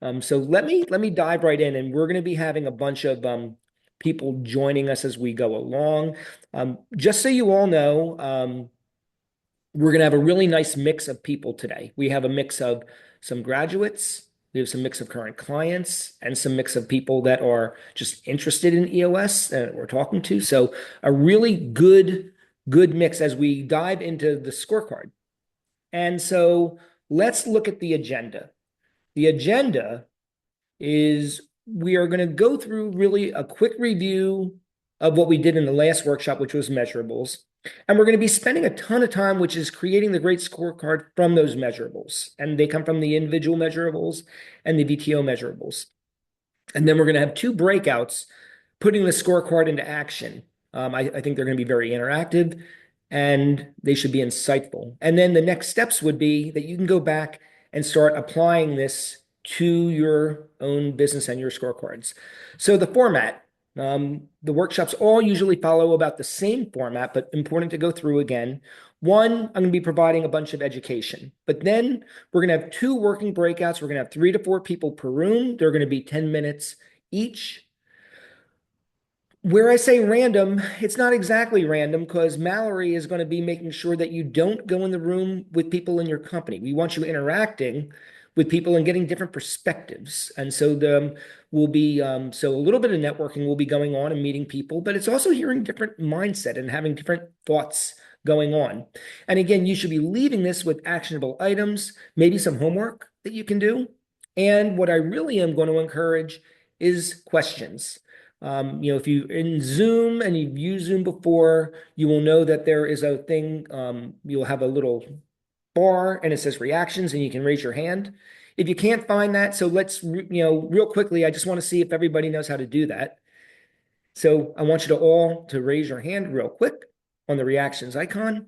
So let me dive right in, and we're going to be having a bunch of people joining us as we go along. Just so you all know, we're going to have a really nice mix of people today. We have a mix of some graduates, we have some mix of current clients, and some mix of people that are just interested in EOS that we're talking to. So a really good mix as we dive into the scorecard. And so let's look at the agenda. The agenda is we are going to go through really a quick review of what we did in the last workshop, which was measurables. And we're going to be spending a ton of time, which is creating the great scorecard from those measurables. And they come from the individual measurables and the VTO measurables. And then we're going to have two breakouts putting the scorecard into action. I think they're going to be very interactive and they should be insightful. And then the next steps would be that you can go back and start applying this to your own business and your scorecards. So the format, the workshops all usually follow about the same format, but important to go through again. One, I'm going to be providing a bunch of education, but then we're going to have two working breakouts. We're going to have 3 to 4 people per room. They're going to be 10 minutes each. Where I say random, it's not exactly random because Mallory is going to be making sure that you don't go in the room with people in your company. We want you interacting with people and getting different perspectives. And so so a little bit of networking will be going on and meeting people, but it's also hearing different mindset and having different thoughts going on. And again, you should be leaving this with actionable items, maybe some homework that you can do. And what I really am going to encourage is questions. If you're in Zoom and you've used Zoom before, you will know that there is a thing, you'll have a little bar and it says reactions and you can raise your hand. If you can't find that, so let's, real quickly, I just want to see if everybody knows how to do that. So I want you to all to raise your hand real quick on the reactions icon.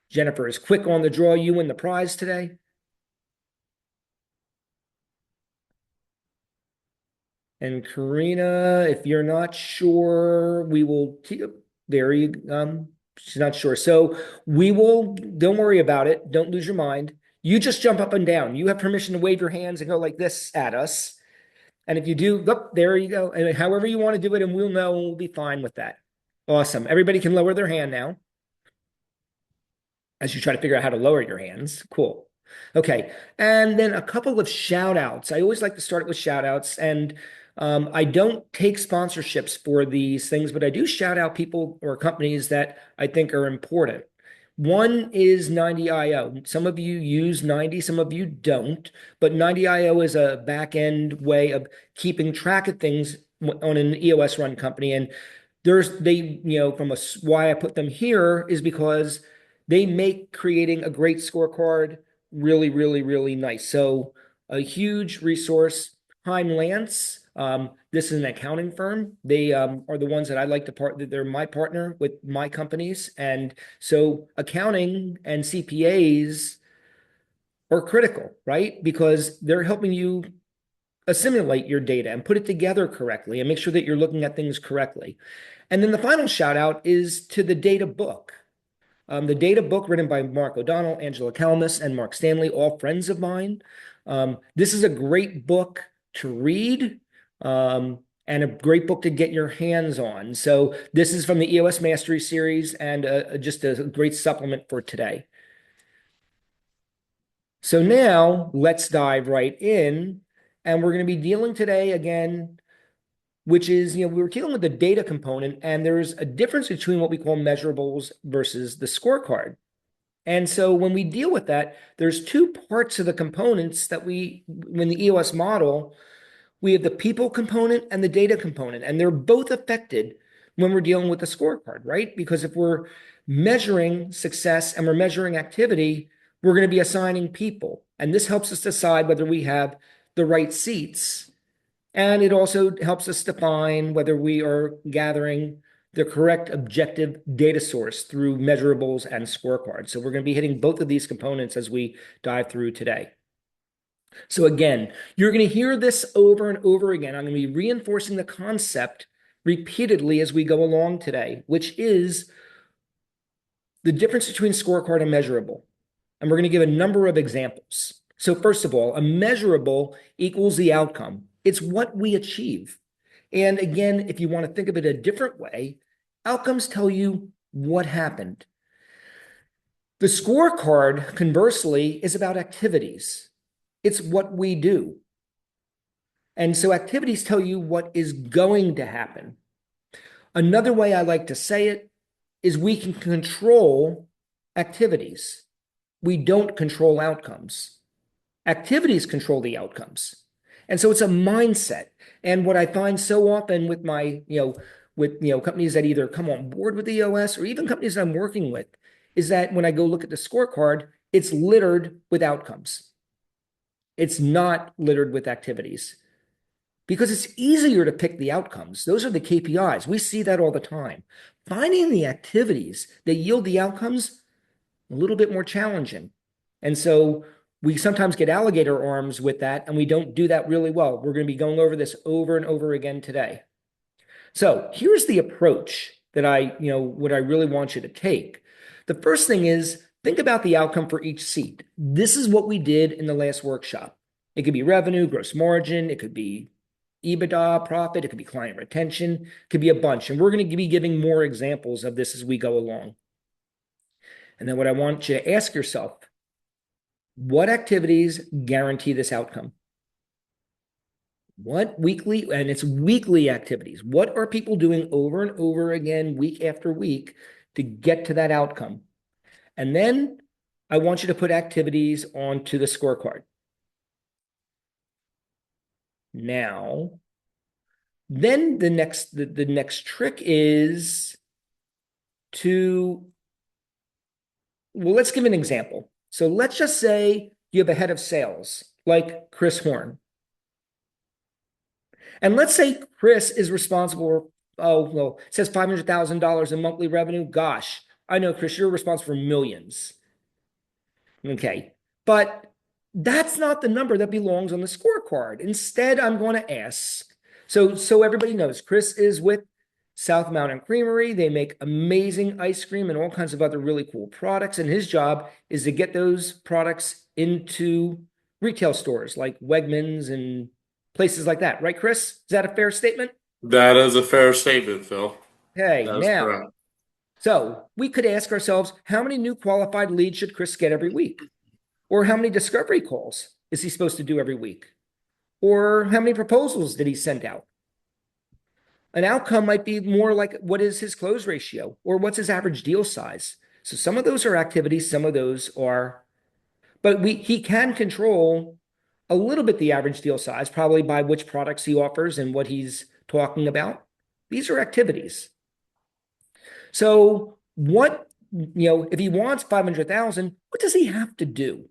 Jennifer is quick on the draw. You win the prize today. And Karina, if you're not sure, we will, there you, she's not sure. So we will, don't worry about it. Don't lose your mind. You just jump up and down. You have permission to wave your hands and go like this at us. And if you do, look, there you go. And however you want to do it, and we'll know, we'll be fine with that. Awesome. Everybody can lower their hand now as you try to figure out how to lower your hands. Cool. Okay. And then a couple of shout outs. I always like to start with shout outs. And I don't take sponsorships for these things, but I do shout out people or companies that I think are important. One is 90IO. Some of you use 90, some of you don't, but 90IO is a back end way of keeping track of things on an EOS run company. And why I put them here is because they make creating a great scorecard really, really, really nice. So a huge resource. Time Lance. This is an accounting firm. They are the ones that I like to They're my partner with my companies. And so accounting and CPAs are critical, right? Because they're helping you assimilate your data and put it together correctly and make sure that you're looking at things correctly. And then the final shout out is to the data book. The data book written by Mark O'Donnell, Angela Calmus, and Mark Stanley, all friends of mine. This is a great book to read and a great book to get your hands on. So this is from the EOS Mastery Series and just a great supplement for today. So now let's dive right in. And we're going to be dealing today again, which is, we were dealing with the data component, and there's a difference between what we call measurables versus the scorecard. And so when we deal with that, there's two parts of the components that when the EOS model, we have the people component and the data component, and they're both affected when we're dealing with the scorecard, right? Because if we're measuring success and we're measuring activity, we're going to be assigning people. And this helps us decide whether we have the right seats. And it also helps us define whether we are gathering the correct objective data source through measurables and scorecards. So we're going to be hitting both of these components as we dive through today. So again, you're going to hear this over and over again. I'm going to be reinforcing the concept repeatedly as we go along today, which is the difference between scorecard and measurable. And we're going to give a number of examples. So first of all, a measurable equals the outcome. It's what we achieve. And again, if you want to think of it a different way, outcomes tell you what happened. The scorecard, conversely, is about activities. It's what we do. And so activities tell you what is going to happen. Another way I like to say it is we can control activities. We don't control outcomes. Activities control the outcomes. And so it's a mindset. And what I find so often with my, companies that either come on board with EOS or even companies that I'm working with is that when I go look at the scorecard, it's littered with outcomes. It's not littered with activities because it's easier to pick the outcomes. Those are the KPIs. We see that all the time. Finding the activities that yield the outcomes, a little bit more challenging. And so we sometimes get alligator arms with that, and we don't do that really well. We're going to be going over this over and over again today. So here's the approach that what I really want you to take. The first thing is think about the outcome for each seat. This is what we did in the last workshop. It could be revenue, gross margin, it could be EBITDA, profit, it could be client retention, it could be a bunch. And we're going to be giving more examples of this as we go along. And then what I want you to ask yourself, what activities guarantee this outcome? What weekly, and it's weekly activities. What are people doing over and over again, week after week, to get to that outcome? And then I want you to put activities onto the scorecard. Now, then the next trick is well, let's give an example. So let's just say you have a head of sales like Chris Horn. And let's say Chris is responsible, it says $500,000 in monthly revenue. Gosh, I know, Chris, you're responsible for millions. Okay, but that's not the number that belongs on the scorecard. Instead, I'm going to ask, so everybody knows, Chris is with South Mountain Creamery. They make amazing ice cream and all kinds of other really cool products. And his job is to get those products into retail stores like Wegmans and places like that. Right, Chris? Is that a fair statement? That is a fair statement, Phil. Okay, That is now, correct. so we could ask ourselves, how many new qualified leads should Chris get every week? Or how many discovery calls is he supposed to do every week? Or how many proposals did he send out? An outcome might be more like what is his close ratio or what's his average deal size. So some of those are activities, some of those are, but he can control a little bit the average deal size, probably by which products he offers and what he's talking about. These are activities. So if he wants 500,000, what does he have to do?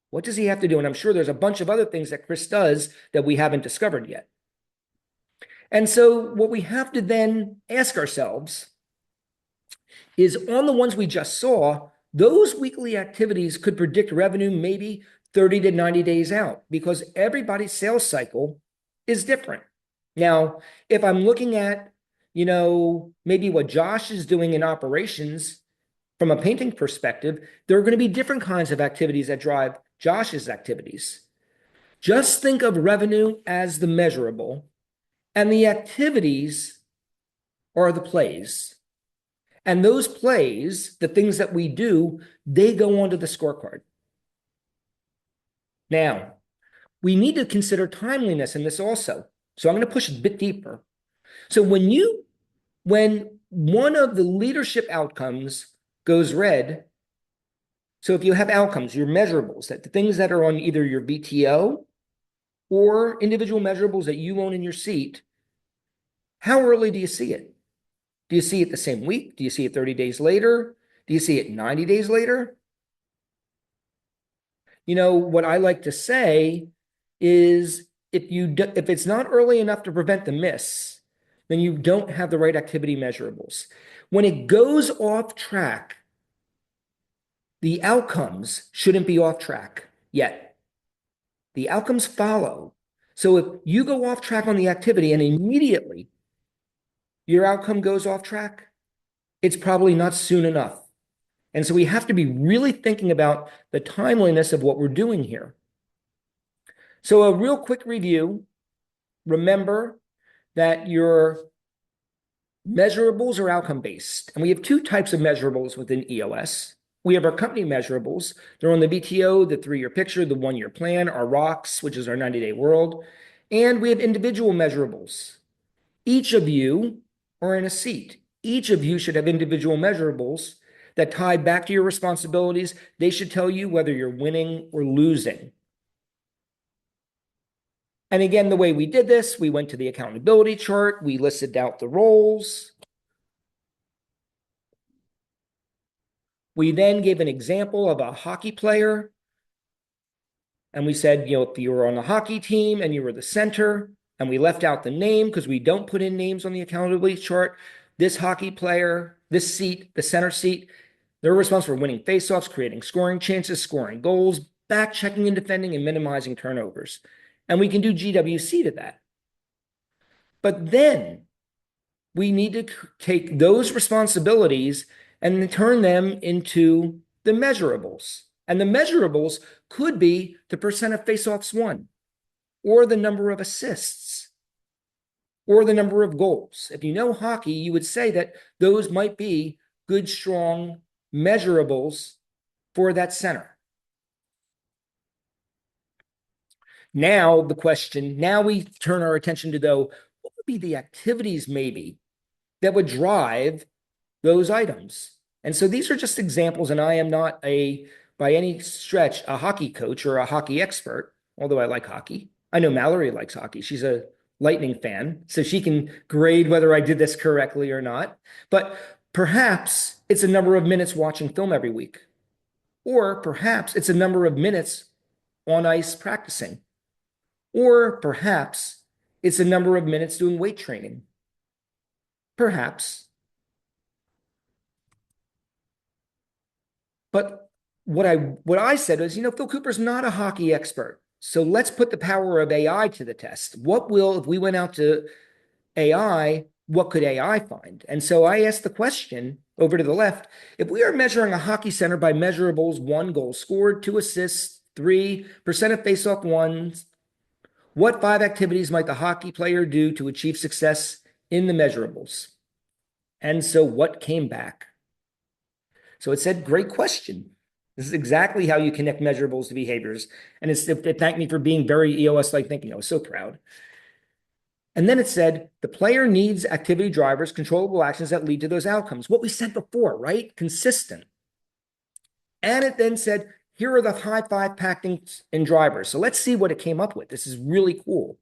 What does he have to do? And I'm sure there's a bunch of other things that Chris does that we haven't discovered yet. And so what we have to then ask ourselves is on the ones we just saw, those weekly activities could predict revenue maybe 30 to 90 days out because everybody's sales cycle is different. Now, if I'm looking at, maybe what Josh is doing in operations from a painting perspective, there are going to be different kinds of activities that drive Josh's activities. Just think of revenue as the measurable, and the activities are the plays. And those plays, the things that we do, they go onto the scorecard. Now, we need to consider timeliness in this also. So I'm going to push a bit deeper. So when one of the leadership outcomes goes red, so if you have outcomes, your measurables, that the things that are on either your VTO or individual measurables that you own in your seat, how early do you see it? Do you see it the same week? Do you see it 30 days later? Do you see it 90 days later? What I like to say is if it's not early enough to prevent the miss, then you don't have the right activity measurables. When it goes off track, the outcomes shouldn't be off track yet. The outcomes follow. So if you go off track on the activity and immediately your outcome goes off track, it's probably not soon enough. And so we have to be really thinking about the timeliness of what we're doing here. So a real quick review. Remember that your measurables are outcome based. And we have two types of measurables within EOS. We have our company measurables. They're on the BTO, the 3-year picture, the 1-year plan, our rocks, which is our 90-day world. And we have individual measurables. Each of you are in a seat. Each of you should have individual measurables that tie back to your responsibilities. They should tell you whether you're winning or losing. And again, the way we did this, we went to the accountability chart, we listed out the roles. We then gave an example of a hockey player. And we said, if you were on a hockey team and you were the center, and we left out the name because we don't put in names on the accountability chart, this hockey player, this seat, the center seat, they're responsible for winning faceoffs, creating scoring chances, scoring goals, back checking and defending, and minimizing turnovers. And we can do GWC to that. But then we need to take those responsibilities and turn them into the measurables. And the measurables could be the percent of faceoffs won, or the number of assists, or the number of goals. If you know hockey, you would say that those might be good, strong measurables for that center. Now, now we turn our attention to, though, what would be the activities maybe that would drive those items? And so these are just examples, and I am not by any stretch, a hockey coach or a hockey expert, although I like hockey. I know Mallory likes hockey. She's a Lightning fan, so she can grade whether I did this correctly or not. But perhaps it's a number of minutes watching film every week, or perhaps it's a number of minutes on ice practicing, or perhaps it's a number of minutes doing weight training. Perhaps. But what I said is, Phil Cooper's not a hockey expert. So let's put the power of AI to the test. If we went out to AI, what could AI find? And so I asked the question over to the left, if we are measuring a hockey center by measurables, 1 goal scored, 2 assists, 3% of faceoff ones, what 5 activities might the hockey player do to achieve success in the measurables? And so what came back? So it said, great question. This is exactly how you connect measurables to behaviors. And it thanked me for being very EOS-like thinking. I was so proud. And then it said, the player needs activity drivers, controllable actions that lead to those outcomes. What we said before, right? Consistent. And it then said, here are the high 5 packings and drivers. So let's see what it came up with. This is really cool.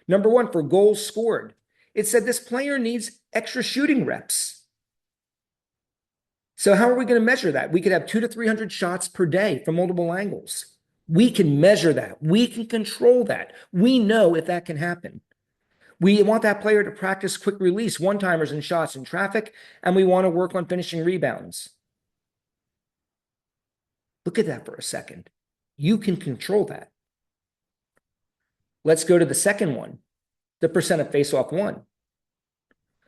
Number 1, for goals scored, it said this player needs extra shooting reps. So how are we going to measure that? We could have 200 to 300 shots per day from multiple angles. We can measure that. We can control that. We know if that can happen. We want that player to practice quick release, one-timers and shots in traffic, and we want to work on finishing rebounds. Look at that for a second. You can control that. Let's go to the second one, the percent of face-off won.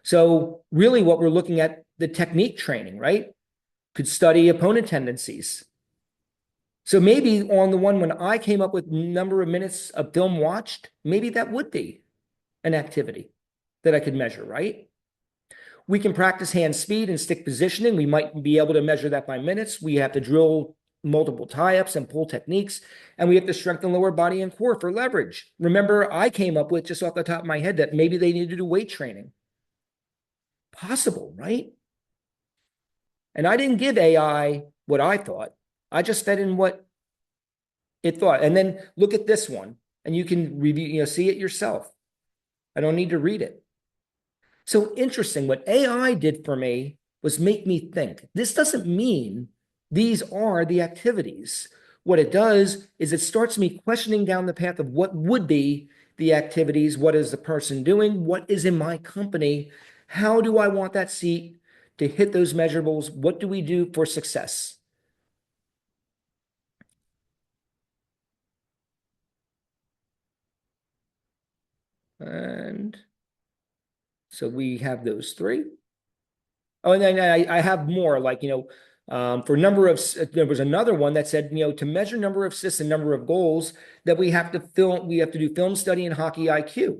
So really what we're looking at, the technique training, right? Could study opponent tendencies. So maybe on the one when I came up with number of minutes of film watched, maybe that would be an activity that I could measure, right? We can practice hand speed and stick positioning. We might be able to measure that by minutes. We have to drill multiple tie-ups and pull techniques, and we have to strengthen lower body and core for leverage. Remember, I came up with just off the top of my head that maybe they need to do weight training. Possible, right? And I didn't give AI what I thought. I just fed in what it thought. And then look at this one, and you can review, see it yourself. I don't need to read it. So interesting. What AI did for me was make me think. This doesn't mean these are the activities. What it does is it starts me questioning down the path of what would be the activities. What is the person doing? What is in my company? How do I want that seat to hit those measurables? What do we do for success? And so we have those 3. Oh, and then I have more like, For number of, there was another one that said, to measure number of assists and number of goals, that we have to do film study and hockey IQ.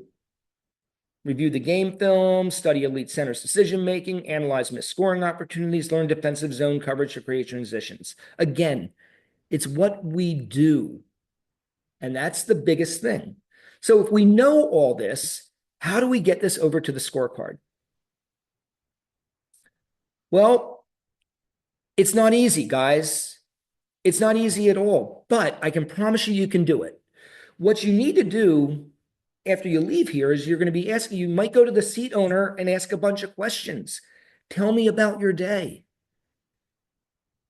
Review the game film, study elite centers decision making, analyze missed scoring opportunities, learn defensive zone coverage to create transitions. Again, it's what we do. And that's the biggest thing. So if we know all this, how do we get this over to the scorecard? Well, it's not easy, guys. It's not easy at all, but I can promise you can do it. What you need to do after you leave here is you're going to be asking, you might go to the seat owner and ask a bunch of questions. Tell me about your day.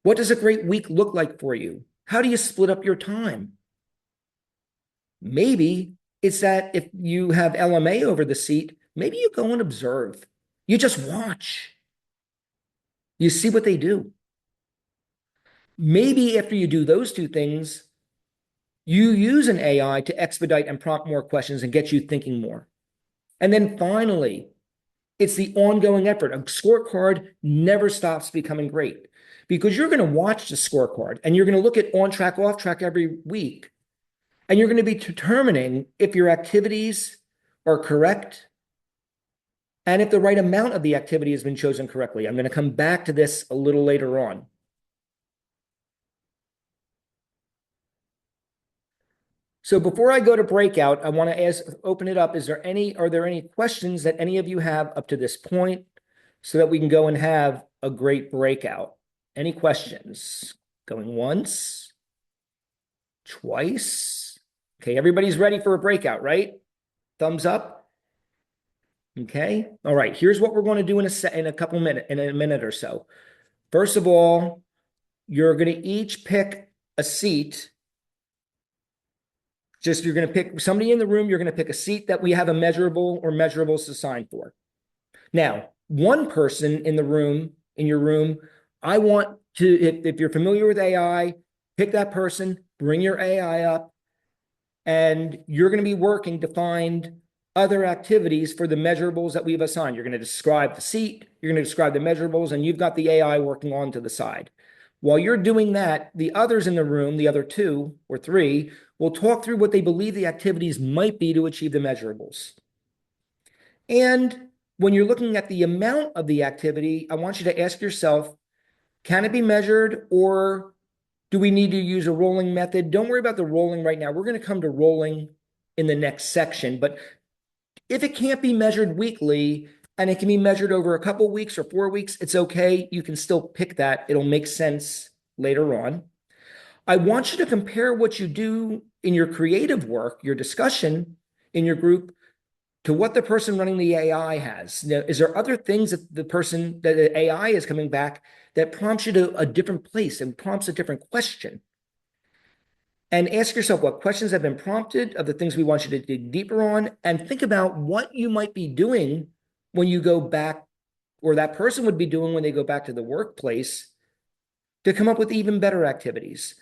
What does a great week look like for you? How do you split up your time? Maybe it's that if you have LMA over the seat, maybe you go and observe. You just watch. You see what they do. Maybe after you do those two things, you use an AI to expedite and prompt more questions and get you thinking more. And then finally, it's the ongoing effort. A scorecard never stops becoming great because you're going to watch the scorecard and you're going to look at on track, off track every week. And you're going to be determining if your activities are correct and if the right amount of the activity has been chosen correctly. I'm going to come back to this a little later on. So before I go to breakout, I want to open it up. Are there any questions that any of you have up to this point so that we can go and have a great breakout? Any questions? Going once, twice. Okay, everybody's ready for a breakout, right? Thumbs up. Okay. All right. Here's what we're going to do in a minute or so. First of all, you're going to each pick a seat. You're going to pick somebody in the room. You're going to pick a seat that we have a measurable or measurables assigned for. Now, one person in your room, I want to, if you're familiar with AI, pick that person, bring your AI up, and you're going to be working to find other activities for the measurables that we've assigned. You're going to describe the seat, you're going to describe the measurables, and you've got the AI working on to the side. While you're doing that, the others in the room, the other 2 or 3, will talk through what they believe the activities might be to achieve the measurables. And when you're looking at the amount of the activity, I want you to ask yourself, can it be measured, or do we need to use a rolling method? Don't worry about the rolling right now. We're going to come to rolling in the next section. But if it can't be measured weekly and it can be measured over a couple weeks or 4 weeks, it's okay. You can still pick that. It'll make sense later on. I want you to compare what you do in your creative work, your discussion in your group, to what the person running the AI has. Now, is there other things that the AI is coming back that prompts you to a different place and prompts a different question? And ask yourself what questions have been prompted of the things we want you to dig deeper on, and think about what you might be doing when you go back, or that person would be doing when they go back to the workplace, to come up with even better activities.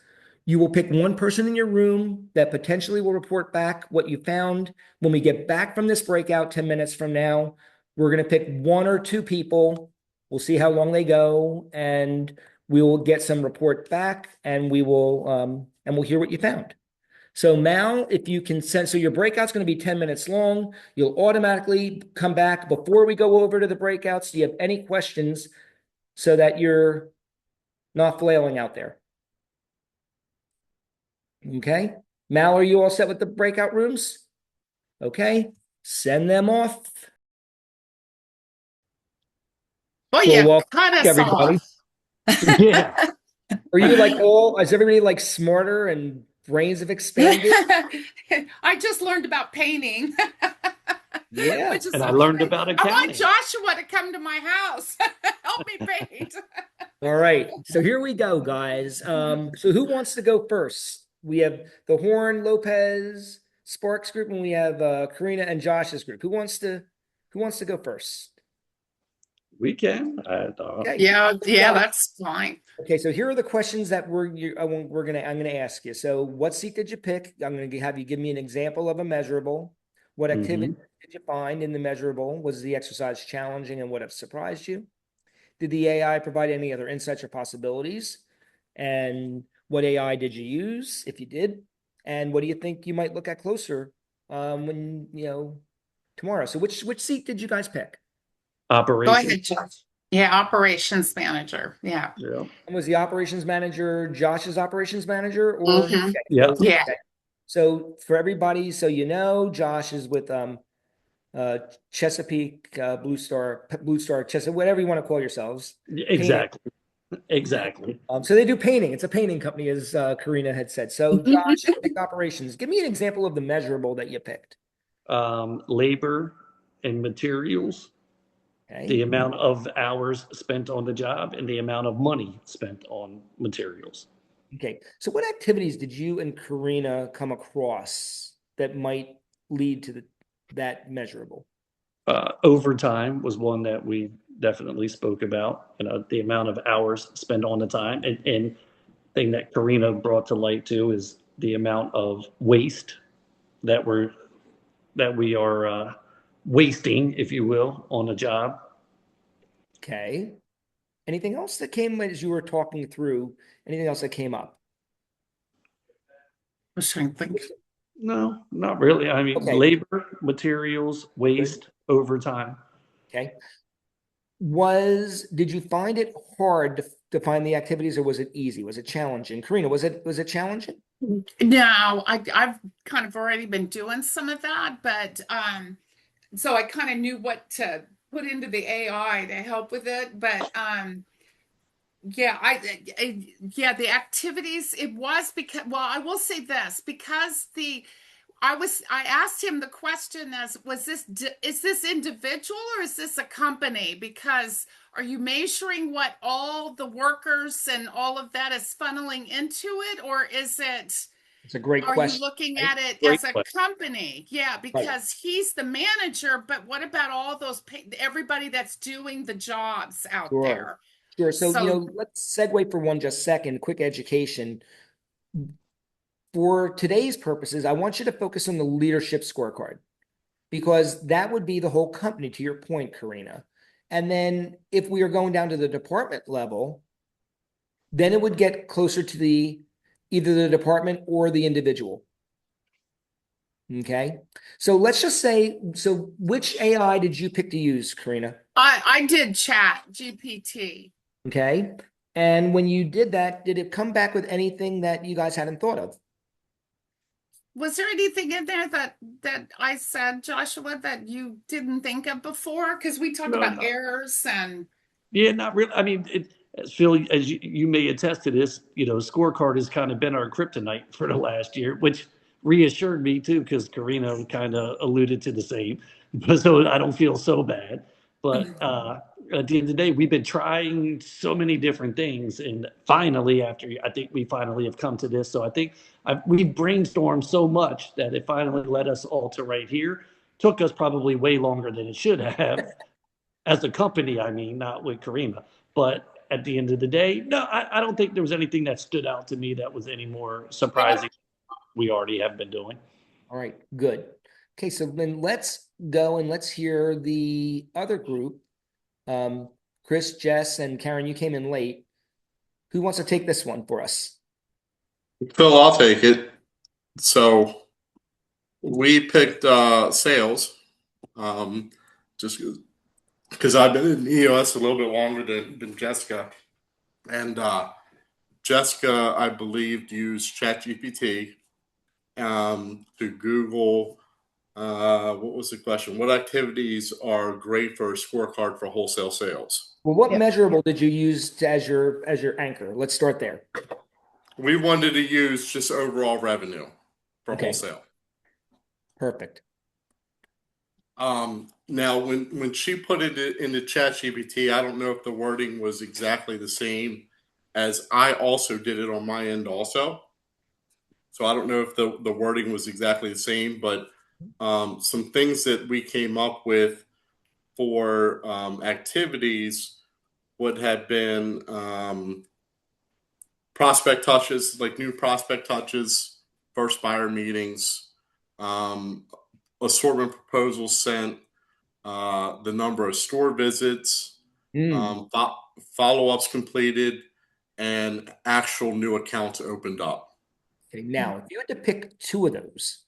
You will pick one person in your room that potentially will report back what you found. When we get back from this breakout 10 minutes from now, we're going to pick 1 or 2 people. We'll see how long they go, and we will get some report back, and we'll hear what you found. So Mal, if you can send, so your breakout's going to be 10 minutes long. You'll automatically come back before we go over to the breakouts. Do you have any questions so that you're not flailing out there? Okay. Mal, are you all set with the breakout rooms? Okay. Send them off. Well, Well, you welcome cut back, us everybody. off. Yeah. Is everybody like smarter and brains have expanded? I just learned about painting, Yeah. which is And I so learned great. about I want accounting. Joshua to come to my house. Help me paint. All right. So here we go, guys. So who wants to go first? We have the Horn, Lopez, Sparks group, and we have Karina and Josh's group. Who wants to go first? We can. Okay. Yeah, that's fine. Okay, so here are the questions that I'm gonna ask you. So, what seat did you pick? I'm gonna have you give me an example of a measurable. What activity did you find in the measurable? Was the exercise challenging, and what have surprised you? Did the AI provide any other insights or possibilities? And what AI did you use, if you did? And what do you think you might look at closer when, tomorrow? So which seat did you guys pick? Go Operation. ahead, Josh. Yeah, operations manager. Yeah. Yeah. And was the operations manager Josh's operations manager or Mm-hmm. okay, Yeah. Yeah. so for everybody, so Josh is with Chesapeake Blue Star Chesapeake, whatever you want to call yourselves. Painting. Exactly. Exactly. So they do painting. It's a painting company, as Karina had said. So Josh, you picked operations. Give me an example of the measurable that you picked. Labor and materials, the Okay. amount of hours spent on the job, and the amount of money spent on materials. Okay. So what activities did you and Karina come across that might lead to that measurable? Overtime was one that we definitely spoke about. The amount of hours spent on the time, and thing that Karina brought to light too is the amount of waste that we are wasting, if you will, on a job. Okay. Anything else that came as you were talking through? Anything else that came up? I was trying to think. No, not really. I mean, Okay. labor, materials, Good. waste, overtime. Okay. Did you find it hard to find the activities or was it easy? Was it challenging? Karina, was it challenging? No, I've kind of already been doing some of that, but so I kind of knew what to put into the AI to help with it. But yeah, yeah, the activities, it was because, well, I will say this, because I asked him the question as, is this individual or is this a company? Because are you measuring what all the workers and all of that is funneling into it, or It's a great are you question, looking right? at it Great as a question. company? Yeah, Right. because he's the manager, but what about all those everybody that's doing the jobs out Sure. there? Sure. So, So let's segue for one just second, quick education. For today's purposes, I want you to focus on the leadership scorecard because that would be the whole company, to your point, Karina. And then if we are going down to the department level, then it would get closer to either the department or the individual. Okay. So let's just say, so which AI did you pick to use, Karina? I did chat GPT. Okay. And when you did that, did it come back with anything that you guys hadn't thought of? Was there anything in there that I said, Joshua, that you didn't think of before? Because we talked No, about no. errors and Yeah, not really. I mean, as Phil, as you may attest to this, scorecard has kind of been our kryptonite for the last year, which reassured me too, because Karina kind of alluded to the same. But so I don't feel so bad. But at the end of the day, we've been trying so many different things, and finally, I think we finally have come to this. So I think we brainstormed so much that it finally led us all to right here. Took us probably way longer than it should have as a company, I mean, not with Karina. But at the end of the day, no, I don't think there was anything that stood out to me that was any more surprising we already have been doing. All right, good. Okay, so then let's go and let's hear the other group. Chris, Jess, and Karen, you came in late. Who wants to take this one for us? Phil, I'll take it. So we picked sales, just because I've been in EOS a little bit longer than Jessica, and Jessica, I believe, used ChatGPT to Google. What was the question? What activities are great for a scorecard for wholesale sales? Well, what yeah. measurable did you use as your anchor? Let's start there. We wanted to use just overall revenue for Okay, wholesale. perfect. Now, when she put it into ChatGPT, I don't know if the wording was exactly the same as I also did it on my end also. So I don't know if the wording was exactly the same, but some things that we came up with for activities would have been prospect touches, like new prospect touches, first buyer meetings, um, assortment proposals sent, the number of store visits, Mm. Follow-ups completed, and actual new accounts opened up. Okay, now, if you had to pick two of those,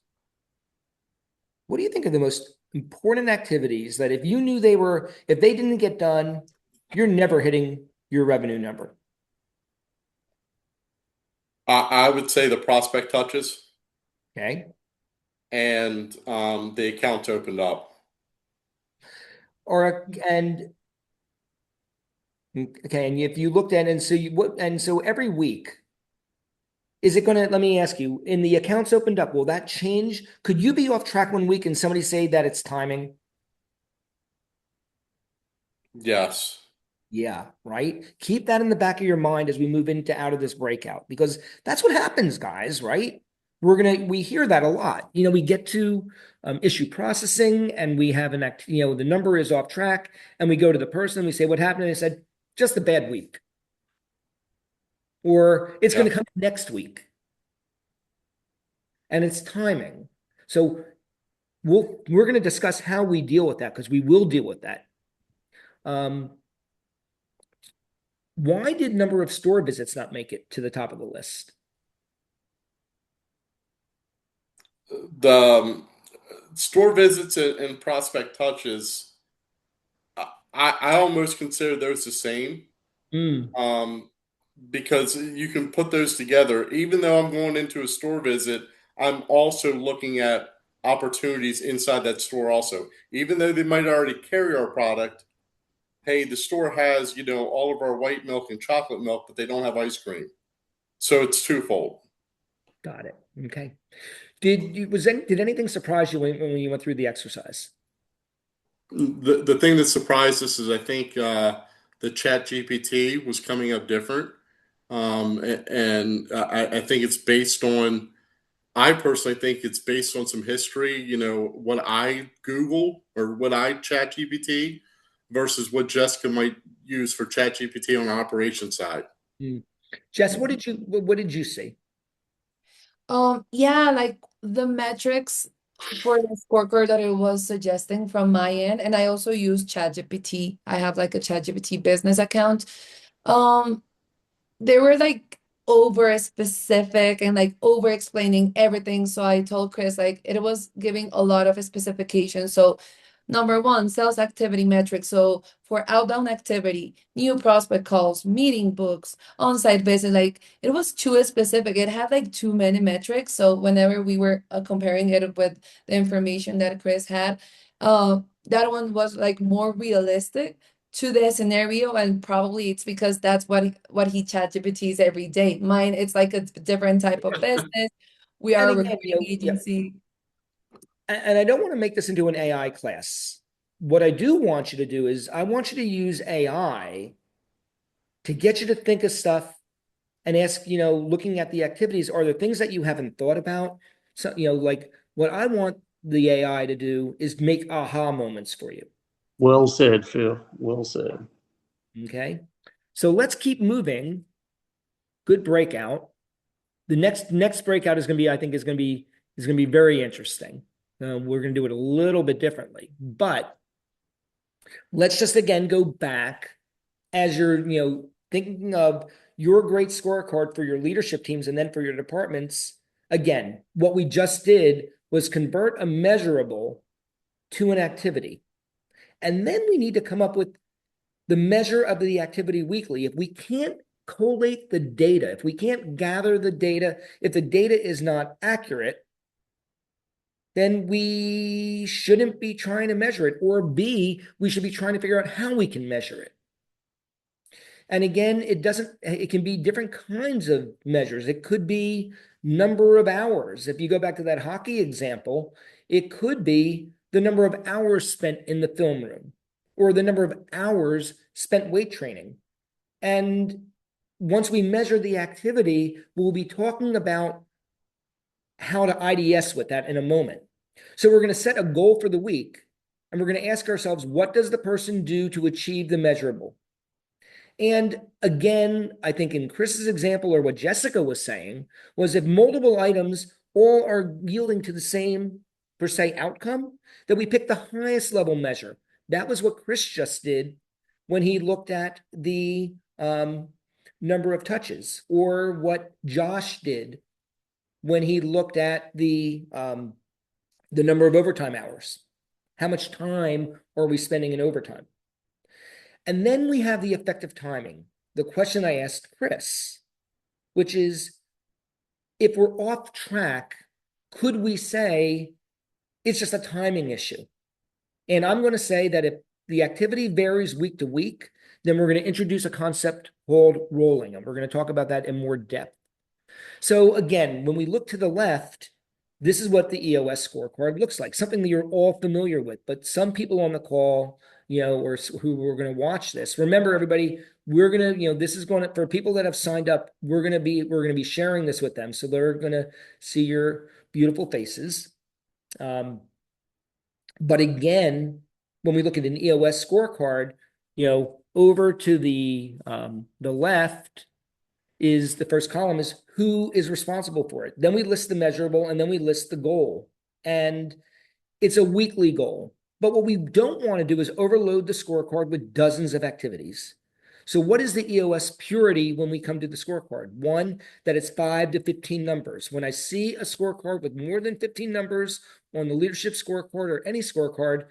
what do you think are the most important activities that if you knew if they didn't get done, you're never hitting your revenue number? I would say the prospect touches Okay. and the accounts opened up. Or, and, okay, and if you looked at, and so every week, is it gonna, let me ask you, in the accounts opened up, will that change? Could you be off track one week and somebody say that it's timing? Yes. Yeah, right. Keep that in the back of your mind as we move into out of this breakout, because that's what happens, guys, right? We hear that a lot. We get to issue processing and we have the number is off track and we go to the person and we say, what happened? And they said, just a bad week, or it's going Yeah. to come next week. And it's timing. So we're going to discuss how we deal with that, because we will deal with that. Why did number of store visits not make it to the top of the list? The store visits and prospect touches, I almost consider those the same. Mm, Because you can put those together. Even though I'm going into a store visit, I'm also looking at opportunities inside that store also. Even though they might already carry our product, hey, the store has, all of our white milk and chocolate milk, but they don't have ice cream. So it's twofold. got it. Okay. Did anything surprise you when you went through the exercise? The thing that surprised us is I think the Chat GPT was coming up different. And I think it's based on, I personally think it's based on some history, what I Google or what I Chat GPT versus what Jessica might use for Chat GPT on the operation side. Mm. Jess, what did you see? Yeah, like the metrics for the scorecard that it was suggesting from my end, and I also use ChatGPT. I have like a ChatGPT business account. Um, they were like over specific and like over explaining everything. So I told Chris like it was giving a lot of specifications. So number one, sales activity metrics. So for outbound activity, new prospect calls, meeting books, on-site visit, like it was too specific. It had like too many metrics. So whenever we were comparing it with the information that Chris had, that one was like more realistic to the scenario, and probably it's because that's what he chat GPTs every day. Mine, it's like a different type of business. We And are a again, recruiting yeah, agency. and I don't want to make this into an AI class. What I do want you to do is I want you to use AI to get you to think of stuff and ask, looking at the activities, are there things that you haven't thought about? So, like what I want the AI to do is make aha moments for you. Well said, Phil. Well said. Okay. So let's keep moving. Good breakout. The next breakout is going to be, I think, is going to be very interesting. We're going to do it a little bit differently, but let's just again go back as you're, thinking of your great scorecard for your leadership teams and then for your departments. Again, what we just did was convert a measurable to an activity. And then we need to come up with the measure of the activity weekly. If we can't collate the data, if we can't gather the data, if the data is not accurate, then we shouldn't be trying to measure it. Or B, we should be trying to figure out how we can measure it. And again, it can be different kinds of measures. It could be number of hours. If you go back to that hockey example, it could be the number of hours spent in the film room or the number of hours spent weight training. And once we measure the activity, we'll be talking about how to IDS with that in a moment. So we're going to set a goal for the week, and we're going to ask ourselves, what does the person do to achieve the measurable? And again, I think in Chris's example, or what Jessica was saying, was if multiple items all are yielding to the same, per se, outcome, that we pick the highest level measure. That was what Chris just did when he looked at the number of touches, or what Josh did when he looked at the number of overtime hours. How much time are we spending in overtime? And then we have the effective timing, the question I asked Chris, which is, if we're off track, could we say it's just a timing issue? And I'm going to say that if the activity varies week to week, then we're going to introduce a concept called rolling, and we're going to talk about that in more depth. So again, when we look to the left, this is what the EOS scorecard looks like, something that you're all familiar with. But some people on the call, or who are going to watch this, remember, everybody, we're going to, this is going to, for people that have signed up, we're going to be sharing this with them, so they're going to see your beautiful faces. But again, when we look at an EOS scorecard, over to the left is the first column is who is responsible for it. Then we list the measurable, and then we list the goal. And it's a weekly goal. But what we don't want to do is overload the scorecard with dozens of activities. So what is the EOS purity when we come to the scorecard? One, that it's 5 to 15 numbers. When I see a scorecard with more than 15 numbers on the leadership scorecard or any scorecard,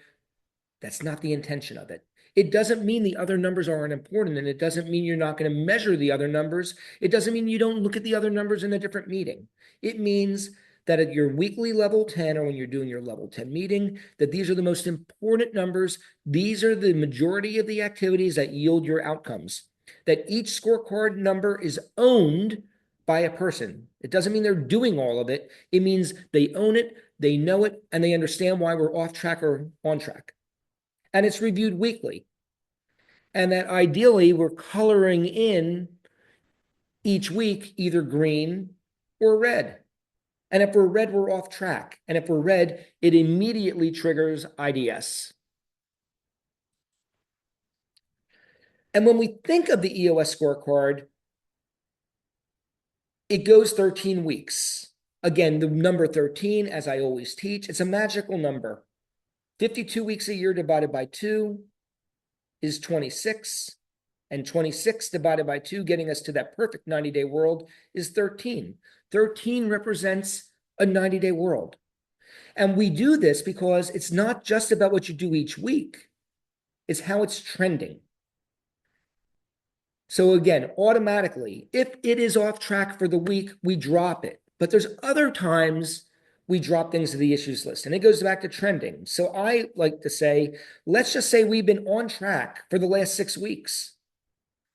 that's not the intention of it. It doesn't mean the other numbers aren't important, and it doesn't mean you're not going to measure the other numbers. It doesn't mean you don't look at the other numbers in a different meeting. It means that at your weekly level 10, or when you're doing your level 10 meeting, that these are the most important numbers. These are the majority of the activities that yield your outcomes. That each scorecard number is owned by a person. It doesn't mean they're doing all of it. It means they own it, they know it, and they understand why we're off track or on track. And it's reviewed weekly. And that ideally we're coloring in each week either green or red. And if we're red, we're off track. And if we're red, it immediately triggers IDS. And when we think of the EOS scorecard, it goes 13 weeks. Again, the number 13, as I always teach, it's a magical number. 52 weeks a year divided by 2 is 26. And 26 divided by 2, getting us to that perfect 90-day world, is 13. 13 represents a 90-day world. And we do this because it's not just about what you do each week. It's how it's trending. So again, automatically, if it is off track for the week, we drop it. But there's other times we drop things to the issues list, and it goes back to trending. So I like to say, let's just say we've been on track for the last 6 weeks,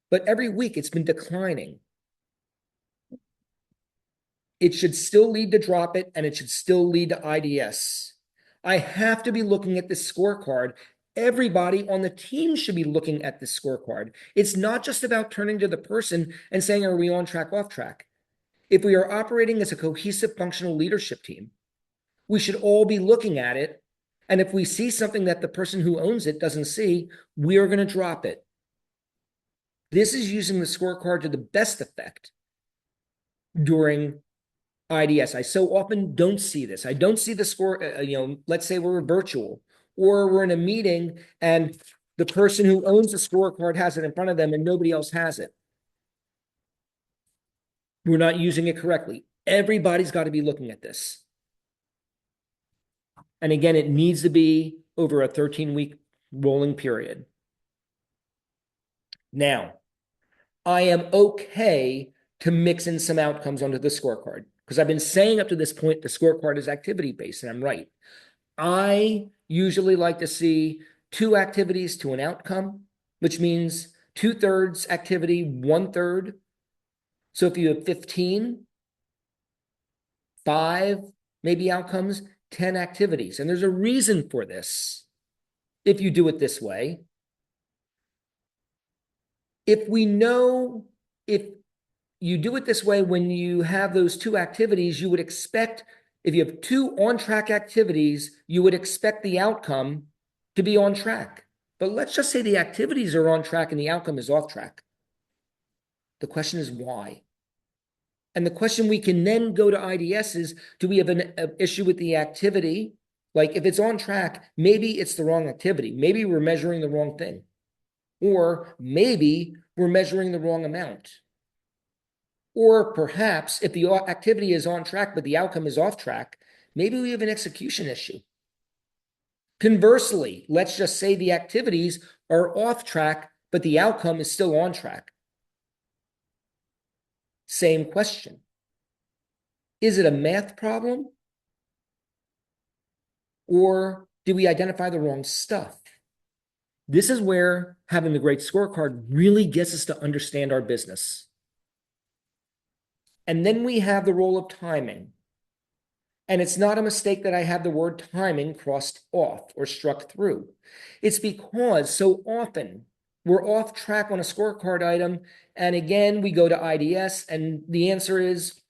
but every week it's been declining. It should still lead to drop it, and it should still lead to IDS. I have to be looking at this scorecard. Everybody on the team should be looking at this scorecard. It's not just about turning to the person and saying, are we on track, off track? If we are operating as a cohesive functional leadership team, we should all be looking at it. And if we see something that the person who owns it doesn't see, we are going to drop it. This is using the scorecard to the best effect during IDS. I so often don't see this. I don't see the score, let's say we're virtual or we're in a meeting and the person who owns the scorecard has it in front of them and nobody else has it. We're not using it correctly. Everybody's got to be looking at this. And again, it needs to be over a 13-week rolling period. Now, I am okay to mix in some outcomes onto the scorecard because I've been saying up to this point the scorecard is activity-based, and I'm right. I usually like to see 2 activities to an outcome, which means 2/3 activity, 1/3. So if you have 15, 5 maybe outcomes, 10 activities. And there's a reason for this if you do it this way. If we know, if you do it this way, when you have those 2 activities, you would expect, if you have 2 on-track activities, you would expect the outcome to be on track. But let's just say the activities are on track and the outcome is off track. The question is why? And the question we can then go to IDS is, do we have an issue with the activity? Like if it's on track, maybe it's the wrong activity. Maybe we're measuring the wrong thing. Or maybe we're measuring the wrong amount. Or perhaps if the activity is on track, but the outcome is off track, maybe we have an execution issue. Conversely, let's just say the activities are off track, but the outcome is still on track. Same question. Is it a math problem? Or did we identify the wrong stuff? This is where having the great scorecard really gets us to understand our business. And then we have the role of timing. And it's not a mistake that I have the word timing crossed off or struck through. It's because so often we're off track on a scorecard item. And again, we go to IDS and the answer is,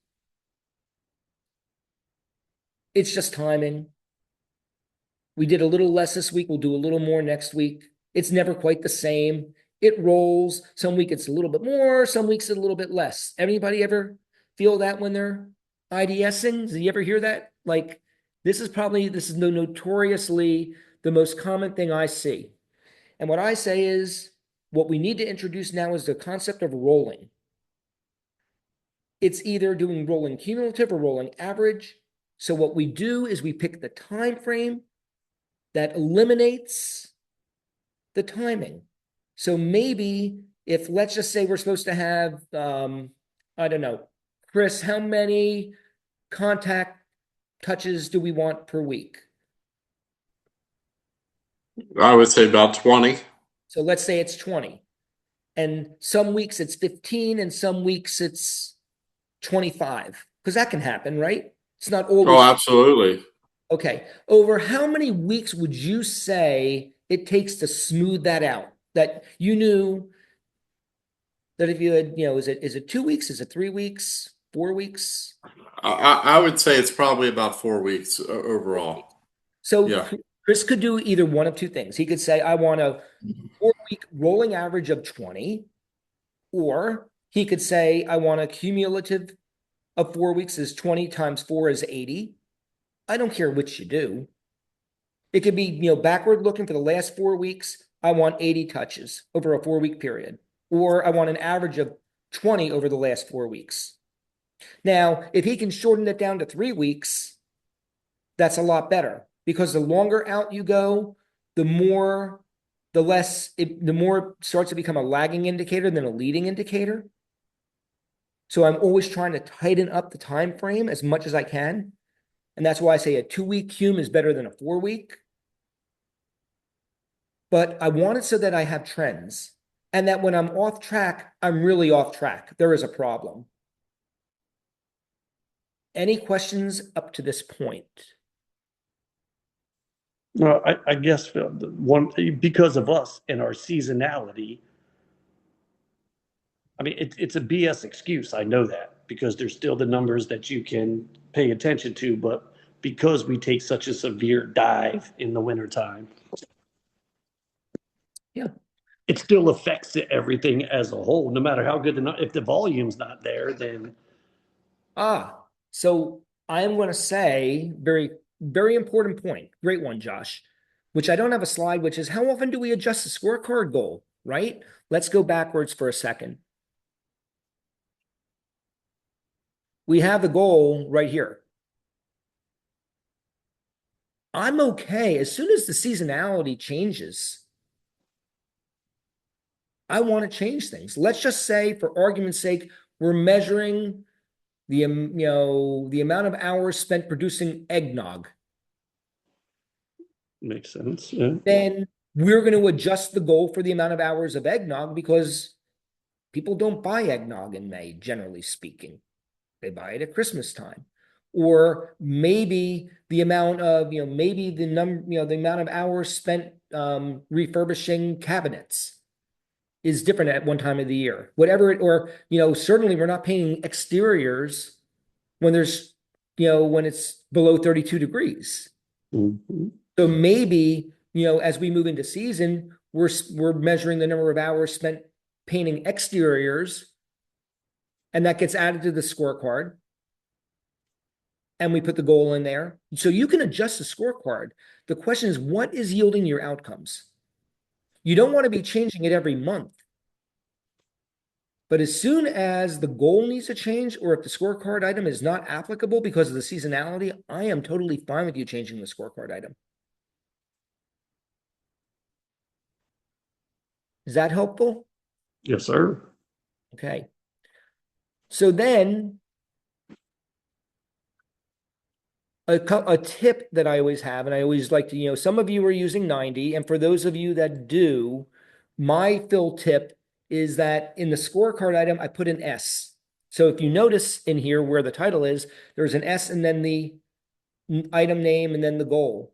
it's just timing. We did a little less this week. We'll do a little more next week. It's never quite the same. It rolls. Some week it's a little bit more. Some weeks it's a little bit less. Anybody ever feel that when they're IDSing? Do you ever hear that? Like, this is notoriously the most common thing I see. And what I say is, what we need to introduce now is the concept of rolling. It's either doing rolling cumulative or rolling average. So what we do is we pick the time frame that eliminates the timing. So maybe if, let's just say we're supposed to have, I don't know, Chris, how many contact touches do we want per week? I would say about 20. So let's say it's 20. And some weeks it's 15 and some weeks it's 25. Because that can happen, right? It's not always. Oh, absolutely. Okay. Over how many weeks would you say it takes to smooth that out? That you knew that if you had, is it 2 weeks? Is it 3 weeks? 4 weeks? I would say it's probably about 4 weeks overall. So Yeah. Chris could do either one of two things. He could say, I want a 4-week rolling average of 20, or he could say, I want a cumulative of 4 weeks is 20 times 4 is 80. I don't care which you do. It could be, backward looking for the last 4 weeks. I want 80 touches over a 4-week period, or I want an average of 20 over the last 4 weeks. Now, if he can shorten it down to 3 weeks, that's a lot better, because the longer out you go, the more it starts to become a lagging indicator than a leading indicator. So I'm always trying to tighten up the time frame as much as I can. And that's why I say a 2-week cum is better than a 4-week. But I want it so that I have trends, and that when I'm off track, I'm really off track. There is a problem. Any questions up to this point? Well, I guess, Phil, because of us and our seasonality, I mean, it's a BS excuse. I know that, because there's still the numbers that you can pay attention to, but because we take such a severe dive in the wintertime, Yeah. it still affects everything as a whole, no matter how good if the volume's not there, then. So I am going to say very, very important point. Great one, Josh, which I don't have a slide, which is how often do we adjust the scorecard goal, right? Let's go backwards for a second. We have the goal right here. I'm okay. As soon as the seasonality changes, I want to change things. Let's just say, for argument's sake, we're measuring the amount of hours spent producing eggnog. Makes sense. Yeah. Then we're going to adjust the goal for the amount of hours of eggnog, because people don't buy eggnog in May, generally speaking. They buy it at Christmas time. Or maybe the amount of, maybe the amount of hours spent refurbishing cabinets is different at one time of the year. Whatever it, or, certainly we're not painting exteriors when when it's below 32 degrees. Mm-hmm. So maybe, as we move into season, we're measuring the number of hours spent painting exteriors, and that gets added to the scorecard. And we put the goal in there. So you can adjust the scorecard. The question is, what is yielding your outcomes? You don't want to be changing it every month. But as soon as the goal needs to change, or if the scorecard item is not applicable because of the seasonality, I am totally fine with you changing the scorecard item. Is that helpful? Yes, sir. Okay. So then a tip that I always have, and I always like to, some of you are using 90, and for those of you that do, my fill tip is that in the scorecard item, I put an S. So if you notice in here where the title is, there's an S and then the item name and then the goal.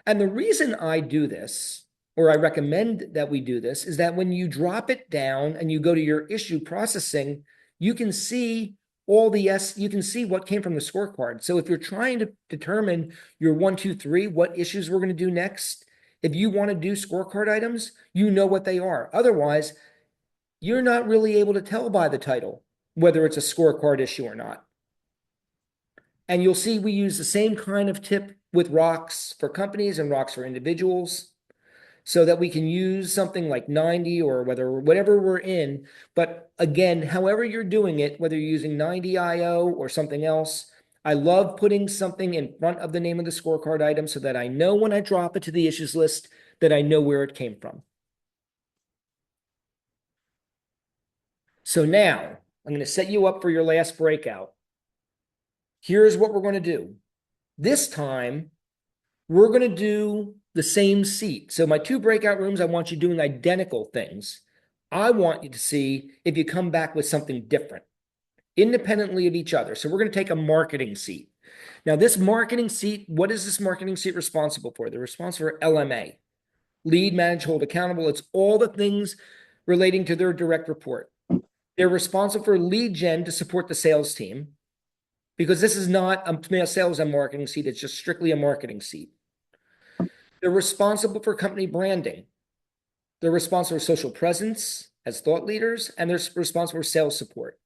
And the reason I do this, or I recommend that we do this, is that when you drop it down and you go to your issue processing, you can see you can see what came from the scorecard. So if you're trying to determine your 1, 2, 3, what issues we're going to do next, if you want to do scorecard items, you know what they are. Otherwise, you're not really able to tell by the title whether it's a scorecard issue or not. And you'll see we use the same kind of tip with rocks for companies and rocks for individuals, so that we can use something like 90 or whatever we're in. But again, however you're doing it, whether you're using 90 IO or something else, I love putting something in front of the name of the scorecard item so that I know when I drop it to the issues list that I know where it came from. So now I'm going to set you up for your last breakout. Here's what we're going to do. This time, we're going to do the same seat. So my 2 breakout rooms, I want you doing identical things. I want you to see if you come back with something different, independently of each other. So we're going to take a marketing seat. Now, this marketing seat, what is this marketing seat responsible for? They're responsible for LMA, lead, manage, hold accountable. It's all the things relating to their direct report. They're responsible for lead gen to support the sales team, because this is not a sales and marketing seat. It's just strictly a marketing seat. They're responsible for company branding. They're responsible for social presence as thought leaders, and they're responsible for sales support.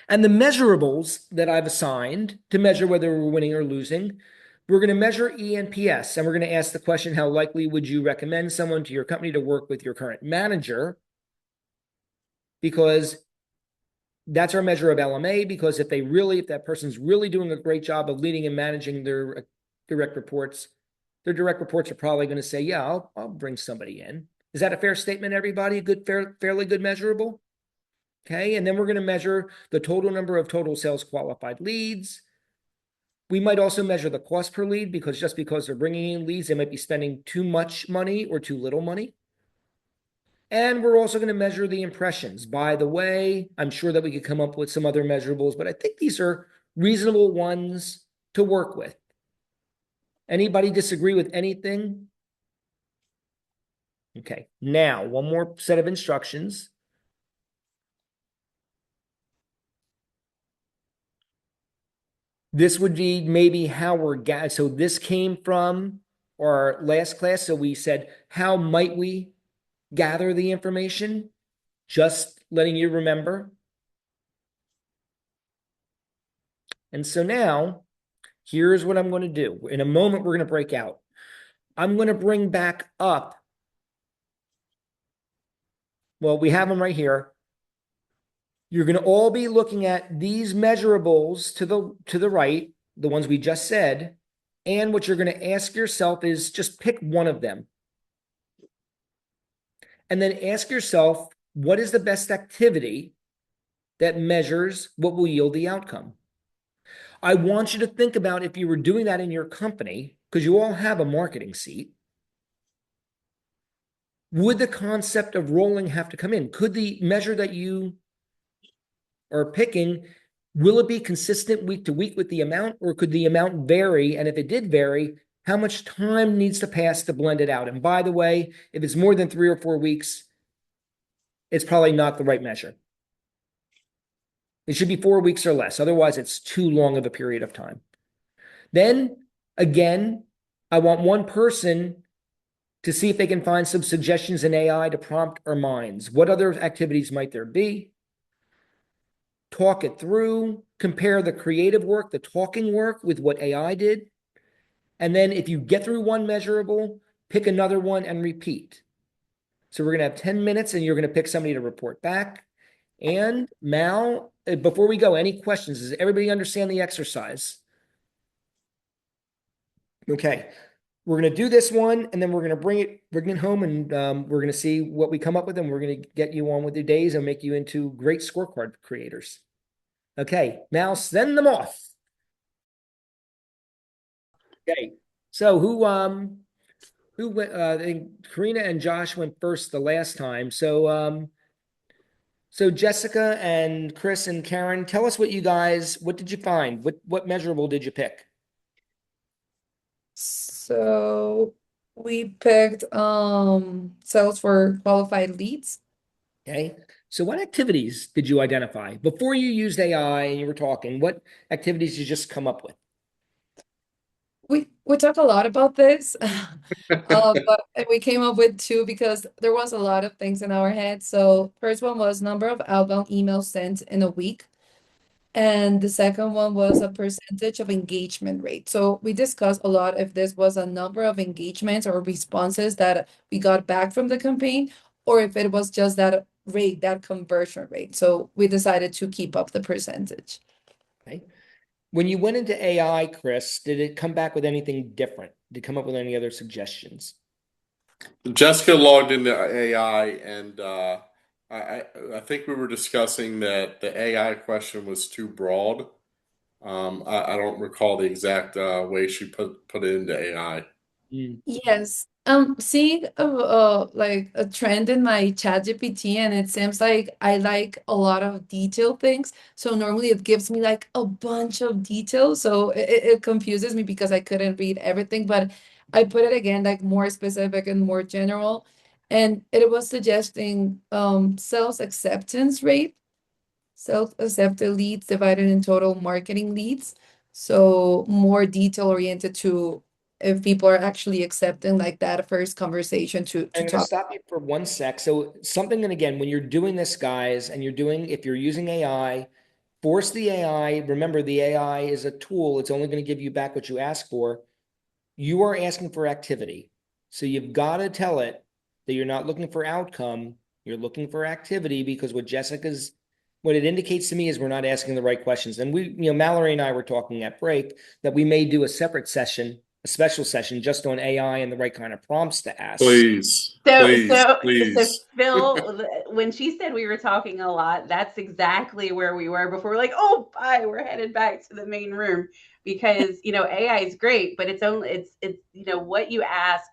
And the measurables that I've assigned to measure whether we're winning or losing, we're going to measure ENPS, and we're going to ask the question, how likely would you recommend someone to your company to work with your current manager? Because that's our measure of LMA, because if that person's really doing a great job of leading and managing their direct reports, their direct reports are probably going to say, yeah, I'll bring somebody in. Is that a fair statement, everybody? Fairly good measurable? Okay, and then we're going to measure the total number of total sales qualified leads. We might also measure the cost per lead, because just because they're bringing in leads, they might be spending too much money or too little money. And we're also going to measure the impressions. By the way, I'm sure that we could come up with some other measurables, but I think these are reasonable ones to work with. Anybody disagree with anything? Okay, now one more set of instructions. This would be maybe how we're so this came from our last class. So we said, how might we gather the information? Just letting you remember. And so now, here's what I'm going to do. In a moment, we're going to break out. I'm going to bring back up. Well, we have them right here. You're going to all be looking at these measurables to the right, the ones we just said. And what you're going to ask yourself is just pick one of them. And then ask yourself, what is the best activity that measures what will yield the outcome? I want you to think about if you were doing that in your company, because you all have a marketing seat. Would the concept of rolling have to come in? Could the measure that you are picking, will it be consistent week to week with the amount, or could the amount vary? And if it did vary, how much time needs to pass to blend it out? And by the way, if it's more than 3 or 4 weeks, it's probably not the right measure. It should be 4 weeks or less. Otherwise, it's too long of a period of time. Then, again, I want one person to see if they can find some suggestions in AI to prompt our minds. What other activities might there be? Talk it through, compare the creative work, the talking work with what AI did. And then if you get through one measurable, pick another one and repeat. So we're going to have 10 minutes and you're going to pick somebody to report back. And Mal, before we go, any questions? Does everybody understand the exercise? Okay. We're going to do this one and then we're going to bring it home and we're going to see what we come up with and we're going to get you on with your days and make you into great scorecard creators. Okay. Mal, send them off. Okay. So who went I think Karina and Josh went first the last time. So Jessica and Chris and Karen, tell us what did you find? What measurable did you pick? So we picked sales for qualified leads. Okay. So what activities did you identify before you used AI and you were talking? What activities did you just come up with? We talked a lot about this, but we came up with two because there was a lot of things in our head. So first one was number of outbound emails sent in a week. And the second one was a percentage of engagement rate. So we discussed a lot if this was a number of engagements or responses that we got back from the campaign, or if it was just that rate, that conversion rate. So we decided to keep up the percentage. Okay. When you went into AI, Chris, did it come back with anything different? Did it come up with any other suggestions? Jessica logged into AI, and I think we were discussing that the AI question was too broad. I don't recall the exact way she put it into AI. Mm. Yes, seeing like a trend in my chat GPT, and it seems like I like a lot of detailed things. So normally it gives me like a bunch of details. So it confuses me because I couldn't read everything, but I put it again like more specific and more general. And it was suggesting sales acceptance rate, self-accepted leads divided in total marketing leads. So more detail oriented to if people are actually accepting like that first conversation to I'm going to talk. stop you for 1 sec. So something, and again, when you're doing this, guys, and if you're using AI, force the AI. Remember, the AI is a tool. It's only going to give you back what you ask for. You are asking for activity. So you've got to tell it that you're not looking for outcome. You're looking for activity because what it indicates to me is we're not asking the right questions. And Mallory and I were talking at break that we may do a separate session, a special session just on AI and the right kind of prompts to ask. Please, So, please, so, so please. Phil, when she said we were talking a lot, that's exactly where we were before. We're like, oh, bye, we're headed back to the main room because AI is great, but it's what you ask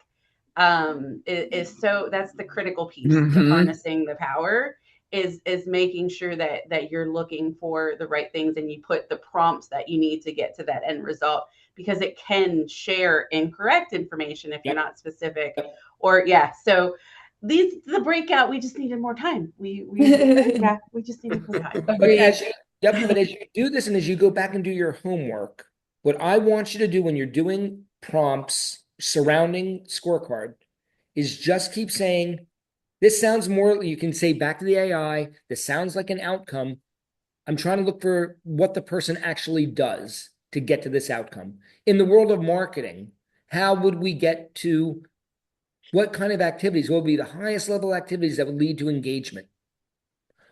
is so that's the critical piece to harnessing the power is making sure that you're looking for the right things and you put the prompts that you need to get to that end result because it can share incorrect information if you're not specific. Or so the breakout, we just needed more time. We just needed more time. But Agreed. as you do this and as you go back and do your homework, what I want you to do when you're doing prompts surrounding scorecard is just keep saying, this sounds more, you can say back to the AI, this sounds like an outcome. I'm trying to look for what the person actually does to get to this outcome. In the world of marketing, how would we get to what kind of activities? What would be the highest level activities that would lead to engagement?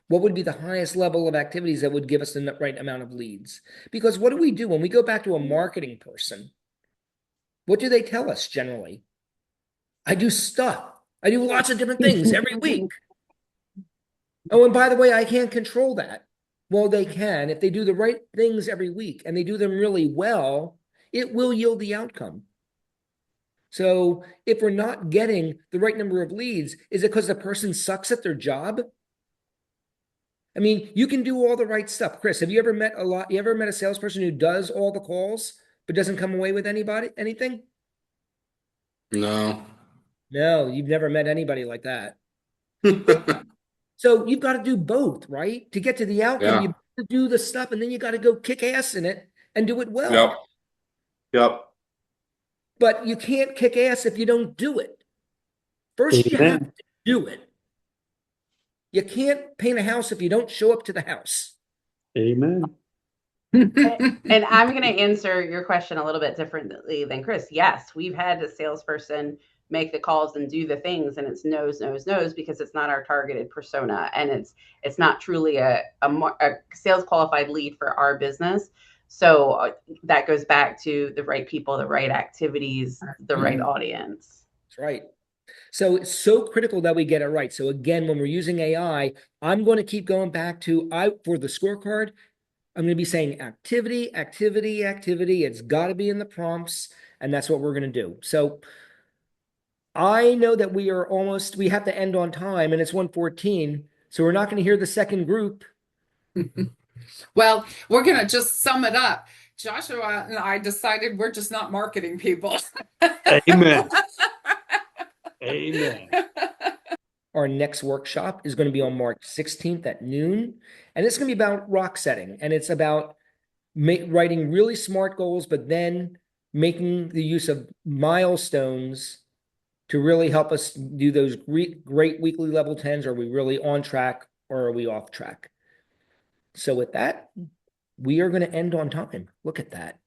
What would be the highest level of activities that would give us the right amount of leads? Because what do we do when we go back to a marketing person? What do they tell us generally? I do stuff. I do lots of different things every week. Oh, and by the way, I can't control that. Well, they can. If they do the right things every week and they do them really well, it will yield the outcome. So if we're not getting the right number of leads, is it because the person sucks at their job? I mean, you can do all the right stuff. Chris, have you ever met a salesperson who does all the calls but doesn't come away with anything? No. No, you've never met anybody like that. So you've got to do both, right? To get to the outcome, Yeah. you have to do the stuff and then you got to go kick ass in it and do it well. Yep. Yep. But you can't kick ass if you don't do it. First, you have Amen. to do it. You can't paint a house if you don't show up to the house. Amen. And I'm going to answer your question a little bit differently than Chris. Yes, we've had a salesperson make the calls and do the things, and it's no's, no's, no's, because it's not our targeted persona, and it's not truly a sales qualified lead for our business. So that goes back to the right people, the right activities, the right audience. That's right. So it's so critical that we get it right. So again, when we're using AI, I'm going to keep going back to for the scorecard, I'm going to be saying activity, activity, activity. It's got to be in the prompts, and that's what we're going to do. So I know that we have to end on time, and it's 1:14, so we're not going to hear the second group. Well, we're going to just sum it up. Joshua and I decided we're just not marketing people. Amen. Amen. Our next workshop is going to be on March 16th at noon, and it's going to be about rock setting, and it's about writing really smart goals, but then making the use of milestones to really help us do those great weekly level 10s. Are we really on track or are we off track? So with that, we are going to end on time. Look at that.